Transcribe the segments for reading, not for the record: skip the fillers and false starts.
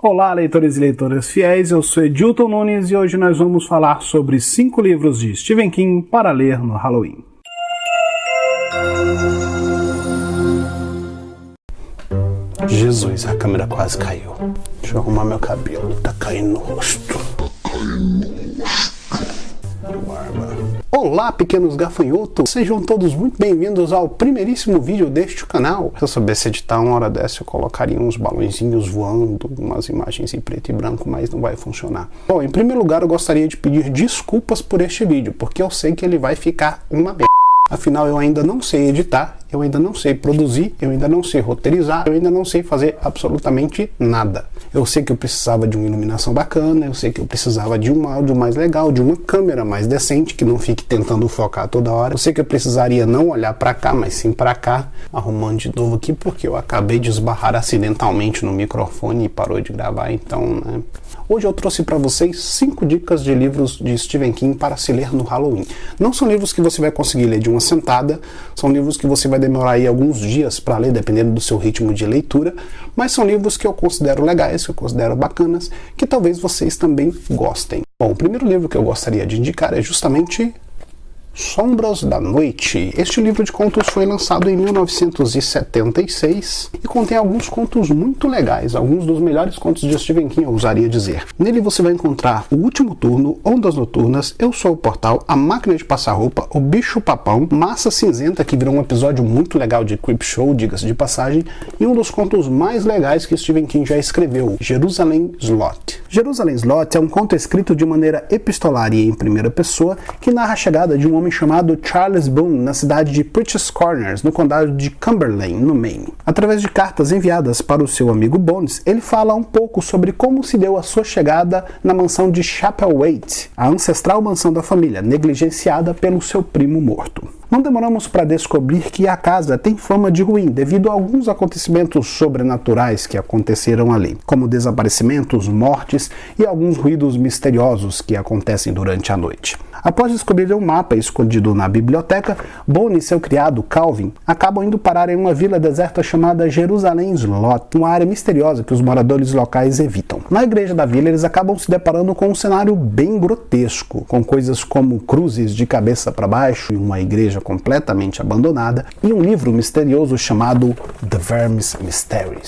Olá, leitores e leitoras fiéis, eu sou Edilton Nunes e hoje nós vamos falar sobre 5 livros de Stephen King para ler no Halloween. Jesus, a câmera quase caiu. Deixa eu arrumar meu cabelo, tá caindo no rosto. Olá, pequenos gafanhotos! Sejam todos muito bem-vindos ao primeiríssimo vídeo deste canal. Se eu soubesse editar uma hora dessa, eu colocaria uns balõezinhos voando, umas imagens em preto e branco, mas não vai funcionar. Bom, em primeiro lugar, eu gostaria de pedir desculpas por este vídeo, porque eu sei que ele vai ficar uma merda. Afinal, eu ainda não sei editar, eu ainda não sei produzir, eu ainda não sei roteirizar, eu ainda não sei fazer absolutamente nada. Eu sei que eu precisava de uma iluminação bacana, eu sei que eu precisava de um áudio mais legal, de uma câmera mais decente, que não fique tentando focar toda hora. Eu sei que eu precisaria não olhar pra cá, mas sim pra cá, arrumando de novo aqui, porque eu acabei de esbarrar acidentalmente no microfone e parou de gravar, então, né... Hoje eu trouxe para vocês 5 dicas de livros de Stephen King para se ler no Halloween. Não são livros que você vai conseguir ler de uma sentada, são livros que você vai demorar aí alguns dias para ler, dependendo do seu ritmo de leitura, mas são livros que eu considero legais, que eu considero bacanas, que talvez vocês também gostem. Bom, o primeiro livro que eu gostaria de indicar é justamente Sombras da Noite. Este livro de contos foi lançado em 1976 e contém alguns contos muito legais, alguns dos melhores contos de Stephen King, eu ousaria dizer. Nele você vai encontrar O Último Turno, Ondas Noturnas, Eu Sou o Portal, A Máquina de Passar Roupa, O Bicho Papão, Massa Cinzenta, que virou um episódio muito legal de Creepshow, diga-se de passagem, e um dos contos mais legais que Stephen King já escreveu, Jerusalem Slot. Jerusalem Slot é um conto escrito de maneira epistolar e em primeira pessoa que narra a chegada de um homem chamado Charles Boone na cidade de Preachers Corners, no condado de Cumberland, no Maine. Através de cartas enviadas para o seu amigo Bones, ele fala um pouco sobre como se deu a sua chegada na mansão de Chapelwaite, a ancestral mansão da família, negligenciada pelo seu primo morto. Não demoramos para descobrir que a casa tem fama de ruim devido a alguns acontecimentos sobrenaturais que aconteceram ali, como desaparecimentos, mortes e alguns ruídos misteriosos que acontecem durante a noite. Após descobrir um mapa escondido na biblioteca, Boone e seu criado Calvin acabam indo parar em uma vila deserta chamada Jerusalem Slot, uma área misteriosa que os moradores locais evitam. Na igreja da vila, eles acabam se deparando com um cenário bem grotesco, com coisas como cruzes de cabeça para baixo e uma igreja completamente abandonada, e um livro misterioso chamado The Vermis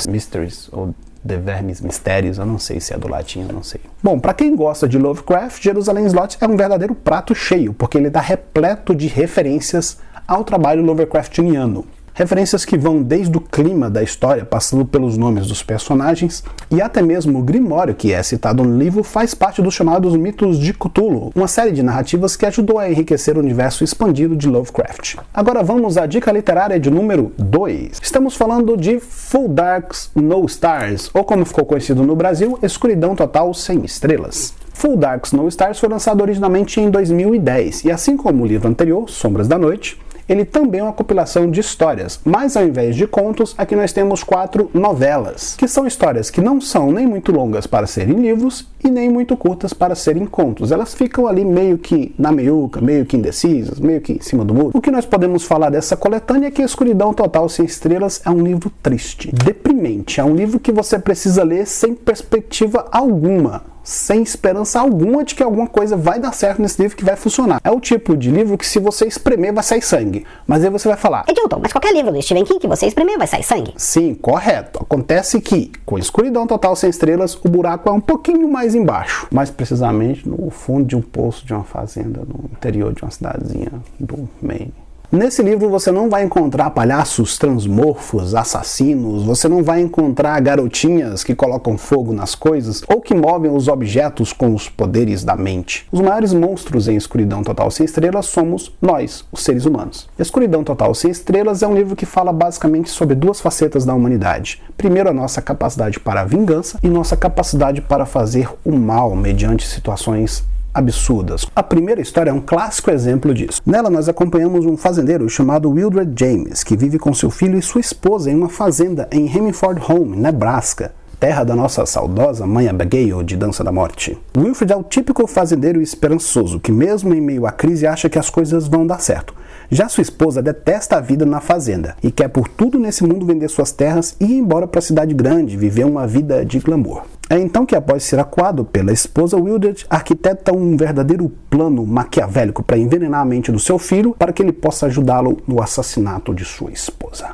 Mysteries, ou The Vermis Mistérios, eu não sei se é do latim, eu não sei. Bom, para quem gosta de Lovecraft, Jerusalem Slot é um verdadeiro prato cheio, porque ele está repleto de referências ao trabalho Lovecraftiano. Referências que vão desde o clima da história, passando pelos nomes dos personagens, e até mesmo o Grimório, que é citado no livro, faz parte dos chamados mitos de Cthulhu, uma série de narrativas que ajudou a enriquecer o universo expandido de Lovecraft. Agora vamos à dica literária de número 2. Estamos falando de Full Darks No Stars, ou como ficou conhecido no Brasil, Escuridão Total Sem Estrelas. Full Darks No Stars foi lançado originalmente em 2010, e assim como o livro anterior, Sombras da Noite, ele também é uma compilação de histórias, mas ao invés de contos, aqui nós temos 4 novelas, que são histórias que não são nem muito longas para serem livros e nem muito curtas para serem contos. Elas ficam ali meio que na meiuca, meio que indecisas, meio que em cima do muro. O que nós podemos falar dessa coletânea é que Escuridão Total Sem Estrelas é um livro triste, deprimente, é um livro que você precisa ler sem perspectiva alguma, sem esperança alguma de que alguma coisa vai dar certo nesse livro, que vai funcionar. É o tipo de livro que se você espremer vai sair sangue. Mas aí você vai falar: Edilton, mas qualquer livro do Stephen King que você espremer vai sair sangue? Sim, correto. Acontece que, com Escuridão Total Sem Estrelas, o buraco é um pouquinho mais embaixo. Mais precisamente no fundo de um poço de uma fazenda, no interior de uma cidadezinha do Maine. Nesse livro você não vai encontrar palhaços transmorfos, assassinos, você não vai encontrar garotinhas que colocam fogo nas coisas ou que movem os objetos com os poderes da mente. Os maiores monstros em Escuridão Total Sem Estrelas somos nós, os seres humanos. Escuridão Total Sem Estrelas é um livro que fala basicamente sobre 2 facetas da humanidade. Primeiro, a nossa capacidade para a vingança e nossa capacidade para fazer o mal mediante situações absurdas. A primeira história é um clássico exemplo disso. Nela nós acompanhamos um fazendeiro chamado Wildred James, que vive com seu filho e sua esposa em uma fazenda em Hemingford Home, Nebraska, terra da nossa saudosa mãe Abigail de Dança da Morte. Wilfred é o típico fazendeiro esperançoso, que mesmo em meio à crise acha que as coisas vão dar certo. Já sua esposa detesta a vida na fazenda e quer por tudo nesse mundo vender suas terras e ir embora para a cidade grande, viver uma vida de glamour. É então que, após ser acuado pela esposa, Wildred arquiteta um verdadeiro plano maquiavélico para envenenar a mente do seu filho para que ele possa ajudá-lo no assassinato de sua esposa.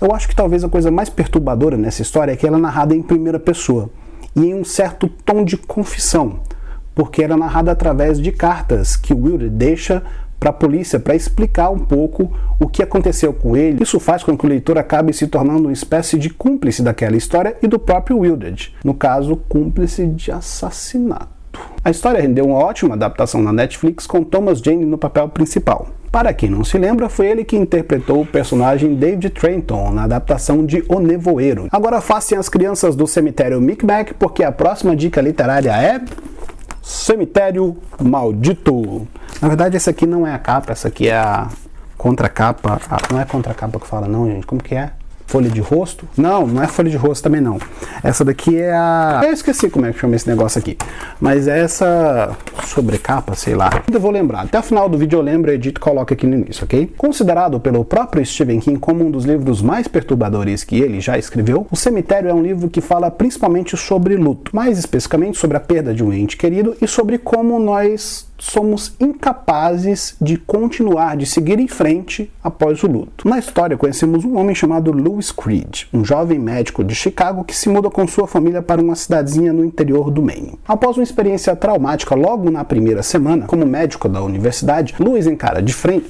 Eu acho que talvez a coisa mais perturbadora nessa história é que ela é narrada em primeira pessoa e em um certo tom de confissão, porque ela é narrada através de cartas que Wildred deixa para a polícia para explicar um pouco o que aconteceu com ele. Isso faz com que o leitor acabe se tornando uma espécie de cúmplice daquela história e do próprio Wildred, no caso, cúmplice de assassinato. A história rendeu uma ótima adaptação na Netflix com Thomas Jane no papel principal. Para quem não se lembra, foi ele que interpretou o personagem David Trenton na adaptação de O Nevoeiro. Agora afastem as crianças do cemitério Micmac, porque a próxima dica literária é... Cemitério Maldito. Na verdade, essa aqui não é a capa, essa aqui é a contracapa. Não é a contracapa que fala não, gente. Como que é? Folha de rosto? Não, não é folha de rosto também não. Essa daqui é a... Eu esqueci como é que chama esse negócio aqui. Mas é essa sobrecapa, sei lá. Eu vou lembrar. Até o final do vídeo eu lembro, edito e coloco aqui no início, ok? Considerado pelo próprio Stephen King como um dos livros mais perturbadores que ele já escreveu, O Cemitério é um livro que fala principalmente sobre luto. Mais especificamente sobre a perda de um ente querido e sobre como nós somos incapazes de continuar, de seguir em frente após o luto. Na história conhecemos um homem chamado Louis Creed, um jovem médico de Chicago que se muda com sua família para uma cidadezinha no interior do Maine. Após uma experiência traumática logo na primeira semana, como médico da universidade, Louis encara de frente...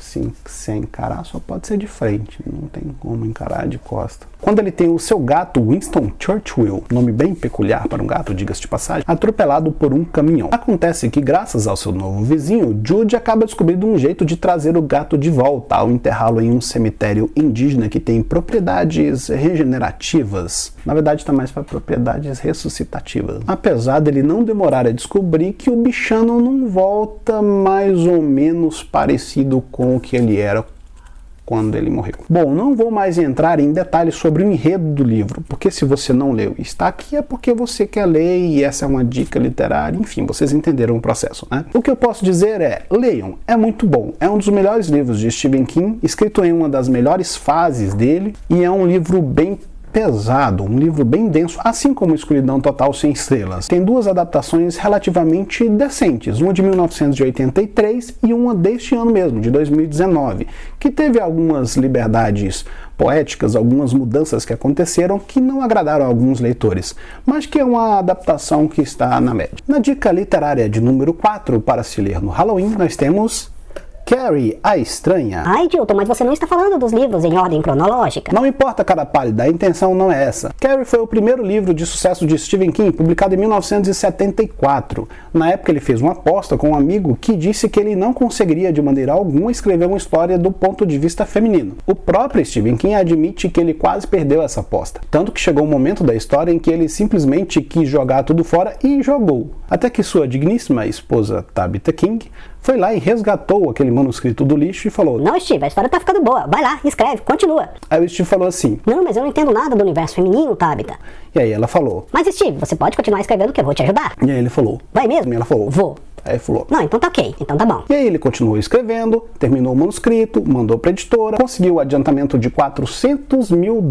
Sim, se encarar só pode ser de frente, não tem como encarar de costa. Quando ele tem o seu gato Winston Churchill, nome bem peculiar para um gato, diga-se de passagem, atropelado por um caminhão. Acontece que, graças ao seu novo vizinho, Jude acaba descobrindo um jeito de trazer o gato de volta ao enterrá-lo em um cemitério indígena que tem propriedades regenerativas. Na verdade, está mais para propriedades ressuscitativas. Apesar dele não demorar a descobrir que o bichano não volta mais ou menos parecido com o que ele era quando ele morreu. Bom, não vou mais entrar em detalhes sobre o enredo do livro, porque se você não leu e está aqui é porque você quer ler e essa é uma dica literária, enfim, vocês entenderam o processo, né? O que eu posso dizer é, leiam, é muito bom, é um dos melhores livros de Stephen King, escrito em uma das melhores fases dele e é um livro bem pesado, um livro bem denso, assim como Escuridão Total Sem Estrelas. Tem duas adaptações relativamente decentes, uma de 1983 e uma deste ano mesmo, de 2019, que teve algumas liberdades poéticas, algumas mudanças que aconteceram que não agradaram a alguns leitores, mas que é uma adaptação que está na média. Na dica literária de número 4 para se ler no Halloween, nós temos Carrie, a Estranha. Ai, Dilton, mas você não está falando dos livros em ordem cronológica. Não importa, cara pálida, a intenção não é essa. Carrie foi o primeiro livro de sucesso de Stephen King, publicado em 1974. Na época ele fez uma aposta com um amigo que disse que ele não conseguiria de maneira alguma escrever uma história do ponto de vista feminino. O próprio Stephen King admite que ele quase perdeu essa aposta. Tanto que chegou um momento da história em que ele simplesmente quis jogar tudo fora e jogou. Até que sua digníssima esposa Tabitha King foi lá e resgatou aquele manuscrito do lixo e falou: Não, Steve, a história tá ficando boa. Vai lá, escreve, continua. Aí o Steve falou assim: Não, mas eu não entendo nada do universo feminino, Tabitha. E aí ela falou: Mas Steve, você pode continuar escrevendo que eu vou te ajudar. E aí ele falou: Vai mesmo? E ela falou: Vou. Aí falou: Não, então tá ok, então tá bom. E aí ele continuou escrevendo, terminou o manuscrito, mandou para a editora, conseguiu o adiantamento de $400 mil,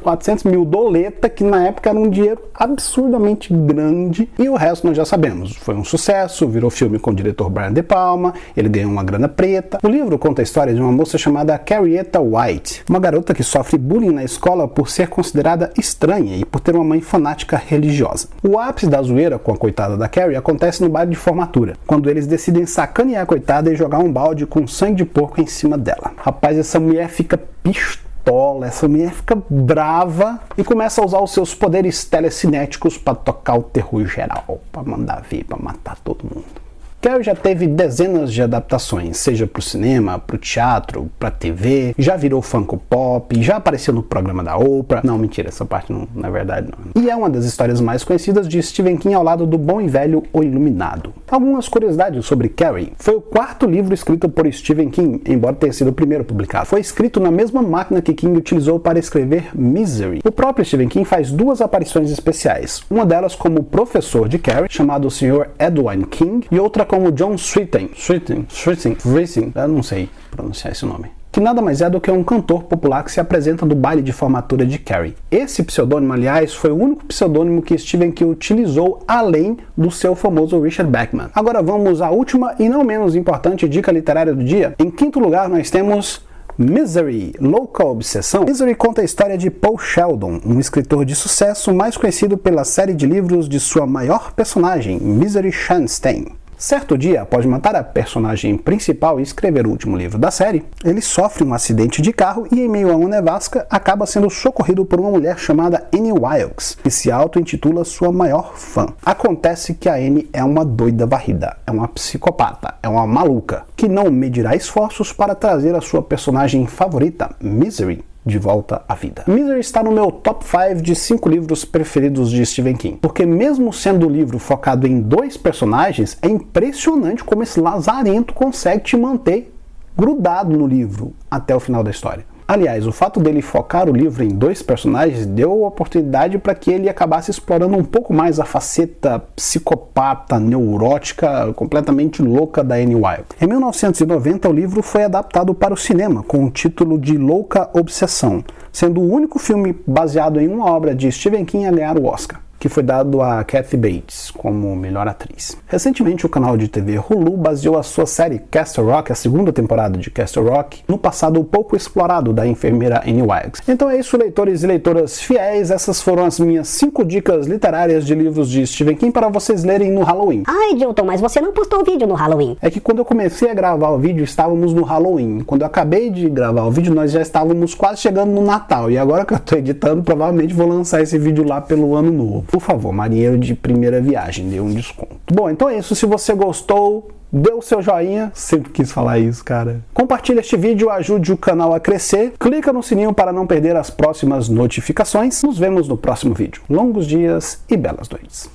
400 mil doleta, que na época era um dinheiro absurdamente grande, e o resto nós já sabemos. Foi um sucesso, virou filme com o diretor Brian De Palma, ele ganhou uma grana preta. O livro conta a história de uma moça chamada Carrietta White, uma garota que sofre bullying na escola por ser considerada estranha e por ter uma mãe fanática religiosa. O ápice da zoeira com a coitada da Carrie acontece no baile de formatura, quando eles decidem sacanear a coitada e jogar um balde com sangue de porco em cima dela. Rapaz, essa mulher fica pistola, essa mulher fica brava e começa a usar os seus poderes telecinéticos para tocar o terror geral, para mandar ver, para matar todo mundo. Carrie já teve dezenas de adaptações, seja para o cinema, para o teatro, para a TV, já virou Funko Pop, já apareceu no programa da Oprah. Não, mentira, essa parte não é verdade não. E é uma das histórias mais conhecidas de Stephen King ao lado do bom e velho O Iluminado. Algumas curiosidades sobre Carrie. Foi o quarto livro escrito por Stephen King, embora tenha sido o primeiro publicado. Foi escrito na mesma máquina que King utilizou para escrever Misery. O próprio Stephen King faz duas aparições especiais, uma delas como professor de Carrie, chamado Sr. Edwin King, e outra como John Sweeten, eu não sei pronunciar esse nome. que nada mais é do que um cantor popular que se apresenta no baile de formatura de Carrie. Esse pseudônimo, aliás, foi o único pseudônimo que Stephen King utilizou além do seu famoso Richard Bachman. Agora vamos à última e não menos importante dica literária do dia. Em quinto lugar nós temos Misery, Louca Obsessão. Misery conta a história de Paul Sheldon, um escritor de sucesso mais conhecido pela série de livros de sua maior personagem, Misery Shanstein. Certo dia, após matar a personagem principal e escrever o último livro da série, ele sofre um acidente de carro e, em meio a uma nevasca, acaba sendo socorrido por uma mulher chamada Annie Wilkes, que se auto-intitula sua maior fã. Acontece que a Annie é uma doida varrida, é uma psicopata, é uma maluca, que não medirá esforços para trazer a sua personagem favorita, Misery, de volta à vida. Misery está no meu top 5 de 5 livros preferidos de Stephen King, porque mesmo sendo um livro focado em 2 personagens, é impressionante como esse lazarento consegue te manter grudado no livro até o final da história. Aliás, o fato dele focar o livro em 2 personagens deu oportunidade para que ele acabasse explorando um pouco mais a faceta psicopata, neurótica, completamente louca da Annie Wilkes. Em 1990, o livro foi adaptado para o cinema com o título de Louca Obsessão, sendo o único filme baseado em uma obra de Stephen King a ganhar o Oscar, que foi dado a Kathy Bates como melhor atriz. Recentemente, o canal de TV Hulu baseou a sua série Castle Rock, a segunda temporada de Castle Rock, no passado pouco explorado da enfermeira Annie Wilkes. Então é isso, leitores e leitoras fiéis, essas foram as minhas 5 dicas literárias de livros de Stephen King para vocês lerem no Halloween. Ai, Dilton, mas você não postou vídeo no Halloween. É que quando eu comecei a gravar o vídeo, estávamos no Halloween. Quando eu acabei de gravar o vídeo, nós já estávamos quase chegando no Natal. E agora que eu estou editando, provavelmente vou lançar esse vídeo lá pelo Ano Novo. Por favor, marinheiro de primeira viagem, dê um desconto. Bom, então é isso. Se você gostou, dê o seu joinha. Sempre quis falar isso, cara. Compartilhe este vídeo, ajude o canal a crescer. Clica no sininho para não perder as próximas notificações. Nos vemos no próximo vídeo. Longos dias e belas noites.